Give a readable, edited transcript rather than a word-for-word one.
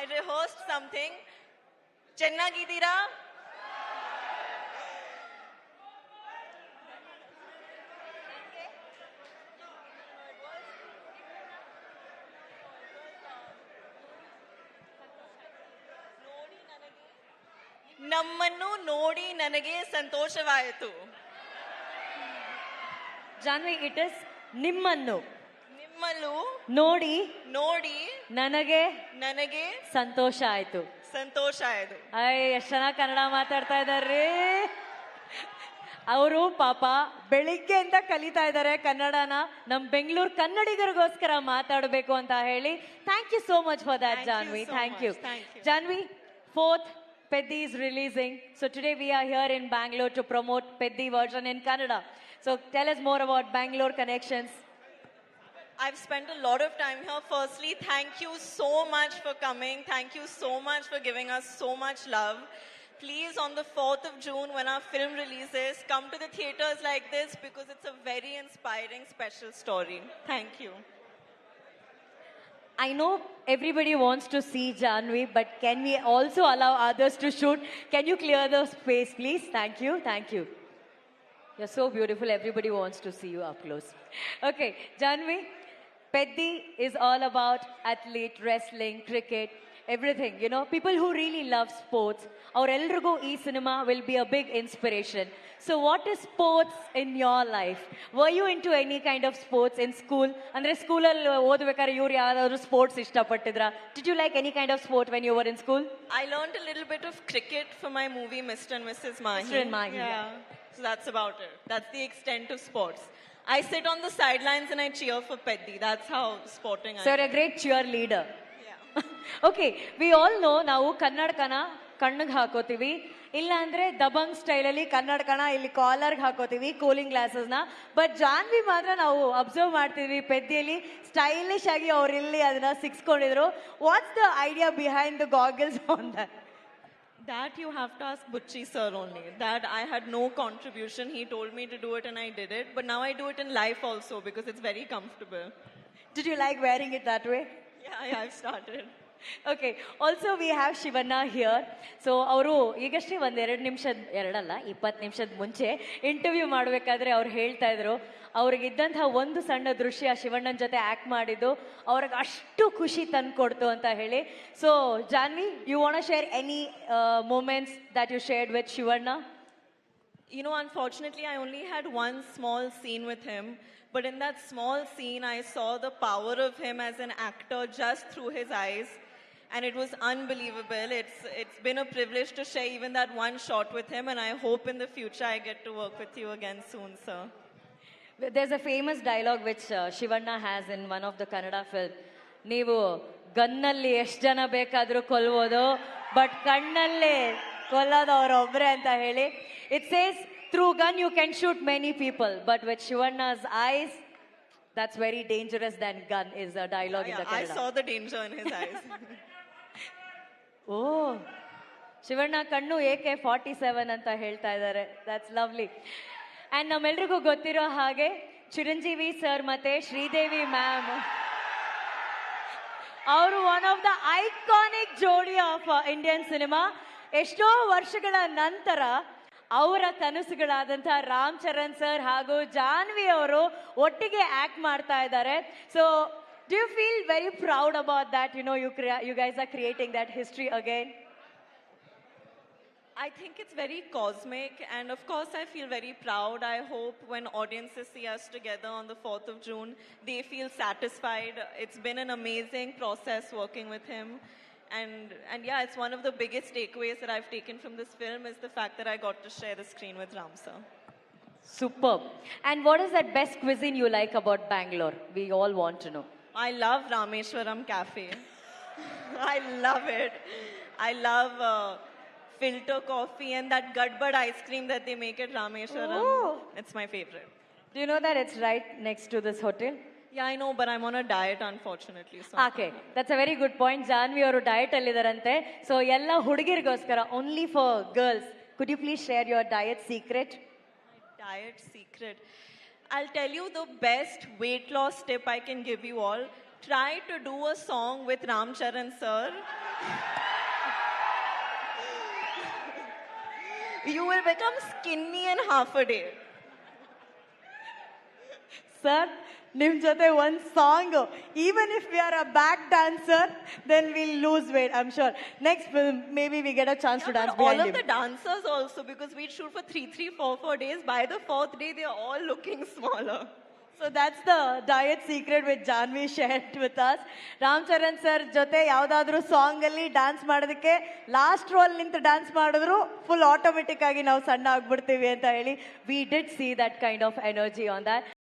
I rehearsed something. Chennagidira? ನಮ್ಮನ್ನು ನೋಡಿ ನನಗೆ ಸಂತೋಷವಾಯಿತು. ಜಾನ್ವಿ, ಇಟ್ ಇಸ್ ನಿಮ್ಮನ್ನು ನಿಮ್ಮಲ್ಲೂ ನೋಡಿ ನೋಡಿ ನನಗೆ ನನಗೆ ಸಂತೋಷ ಆಯ್ತು. ಸಂತೋಷ ಆಯ್ತು. ಎಷ್ಟ್ ಚೆನ್ನಾಗಿ ಕನ್ನಡ ಮಾತಾಡ್ತಾ ಇದಾರ್ರಿ. ಅವರು ಪಾಪ ಬೆಳಿಗ್ಗೆ ಅಂತ ಕಲಿತಾ ಇದ್ದಾರೆ ಕನ್ನಡನ. ನಮ್ ಬೆಂಗಳೂರು ಕನ್ನಡಿಗರಿಗೋಸ್ಕರ ಮಾತಾಡಬೇಕು ಅಂತ ಹೇಳಿ. Thank you so much for that Janhvi. Thank you Janhvi. 4th Peddi is releasing. So today we are here in Bangalore to promote Peddi version in Kannada. So tell us more about Bangalore connections. I've spent a lot of time here. Firstly, thank you so much for coming. Thank you so much for giving us so much love. Please, on the 4th of June, when our film releases, come to the theaters like this because it's a very inspiring, special story. Thank you. I know everybody wants to see Janvi, but can we also allow others to shoot? Can you clear the space, please? Thank you. Thank you. You're so beautiful. Everybody wants to see you up close. Okay, Janvi, Peddi is all about athlete, wrestling, cricket, everything. You know, people who really love sports. Our Elrugo E cinema will be a big inspiration. So what is sports in your life? Were you into any kind of sports in school? Andre school alli odbekare iವರು ಯಾರಾದರೂ sports ಇಷ್ಟಪಟ್ಟಿದ್ರಾ? Did you like any kind of sport when you were in school? I learned a little bit of cricket for my movie Mr. and Mrs. Mahi. Mr. and Mahi. Yeah. So that's about it. That's the extent of sports. I sit on the sidelines and I cheer for Peddi. That's how sporting I am. So you're a great cheerleader. Yeah. Okay, we all know ನಾವು ಕನ್ನಡಕನ ಕಣ್ಣಿಗೆ ಹಾಕೋತೀವಿ, ಇಲ್ಲ ಅಂದ್ರೆ ದಬಂಗ್ ಸ್ಟೈಲಲ್ಲಿ ಕನ್ನಡಕನ ಇಲ್ಲಿ ಕಾಲರ್ಗೆ ಹಾಕೋತೀವಿ, cooling ಗ್ಲಾಸಸ್ನ. But Janhvi ಮಾತ್ರ ನಾವು observe ಮಾಡ್ತೀವಿ ಪೆದ್ದಿಯಲ್ಲಿ stylish ಆಗಿ ಅವ್ರು ಇಲ್ಲಿ ಅದನ್ನ ಸಿಕ್ಸ್ಕೊಂಡಿದ್ರು. What's the idea behind the goggles on that? That you have to ask Butchi sir only. That I had no contribution. He told me to do it and I did it. But now I do it in life also because it's very comfortable. Did you like wearing it that way? Yeah, I've started. Okay, also we have Shivanna here. So ಅವರು ಈಗಷ್ಟೇ ಒಂದು 20 ನಿಮಿಷದ ಮುಂಚೆ interview ಮಾಡಬೇಕಾದ್ರೆ ಅವ್ರು ಹೇಳ್ತಾ ಇದ್ರು ಅವ್ರಿಗಿದ್ದಂತಹ ಒಂದು ಸಣ್ಣ ದೃಶ್ಯ ಶಿವಣ್ಣನ ಜೊತೆ ಆಕ್ಟ್ ಮಾಡಿದ್ದು ಅವ್ರಿಗೆ ಅಷ್ಟು ಖುಷಿ ತಂದ್ಕೊಡ್ತು ಅಂತ ಹೇಳಿ. So Janhvi, you want to share any moments that you shared with Shivanna? You know, unfortunately, I only had one small scene with him. But in that small scene, I saw the power of him as an actor just through his eyes. And it was unbelievable. It's been a privilege to share even that one shot with him. And I hope in the future I get to work with you again soon, sir. There's a famous dialogue which Shivanna has in one of the Kannada film. ನೀವು ಗನ್ನಲ್ಲಿ ಎಷ್ಟು ಜನ ಬೇಕಾದರೂ ಕೊಲ್ಬೋದು, but ಕಣ್ಣಲ್ಲಿ ಕೊಲ್ಲೋದು ಅವರೊಬ್ಬರೇ ಅಂತ ಹೇಳಿ. It says through gun you can shoot many people, but with Shivanna's eyes, that's very dangerous than gun is the dialogue in the Kannada. I saw the danger in his eyes. Oh, Shivanna ಕಣ್ಣು AK-47 ಅಂತ ಹೇಳ್ತಾ ಇದ್ದಾರೆ. That's lovely. And ನಮ್ಮೆಲ್ರಿಗೂ ಗೊತ್ತಿರೋ ಹಾಗೆ Chiranjeevi sir ಮತ್ತೆ Sridevi ma'am ಅವರು one of the iconic ಜೋಡಿ of Indian cinema. ಎಷ್ಟೋ ವರ್ಷಗಳ ನಂತರ ಅವರ ಕನಸುಗಳಾದಂಥ ರಾಮ್ ಚರಣ್ ಸರ್ ಹಾಗೂ ಜಾನ್ವಿ ಅವರು ಒಟ್ಟಿಗೆ ಆಕ್ಟ್ ಮಾಡ್ತಾ ಇದ್ದಾರೆ. So do you feel very proud about that? You know you guys are creating that history again. I think it's very cosmic, and of course I feel very proud. I hope when audiences see us together on the 4th of June, they feel satisfied. It's been an amazing process working with him. And yeah, it's one of the biggest takeaways that I've taken from this film is the fact that I got to share the screen with Ram sir. Superb. And what is that best cuisine you like about Bangalore? We all want to know. I love Rameshwaram Cafe. I love it. I love filter coffee and that Gadbad ice cream that they make at Rameshwaram. Oh. It's my favorite. Do you know that it's right next to this hotel? Yeah, I know, but I'm on a diet, unfortunately. So. Okay, that's a very good point. Janvi ಅವರು diet ಅಲ್ಲಿದ್ದಾರಂತೆ. So ಎಲ್ಲ ಹುಡುಗಿರಿಗೋಸ್ಕರ, only for girls. Could you please share your diet secret? My diet secret. I'll tell you the best weight loss tip I can give you all. Try to do a song with Ram Charan sir. You will become skinny in half a day. Sir, ನಿಮ್ ಜೊತೆ one song. Even if we are a back dancer, then we'll lose weight, I'm sure. Next film, maybe we get a chance to dance But all behind of him. the dancers also, because we shoot for 4 days. By the 4th day, they are all looking smaller. So that's the diet secret which Janvi shared with us. Ram Charan sir ಜೊತೆ ಯಾವ್ದಾದ್ರು song ಅಲ್ಲಿ dance ಮಾಡೋದಕ್ಕೆ last roll ನಿಂತು dance ಮಾಡಿದ್ರು full automatic ಆಗಿ ನಾವು ಸಣ್ಣ ಆಗ್ಬಿಡ್ತೀವಿ ಅಂತ ಹೇಳಿ we did see that kind of energy on that.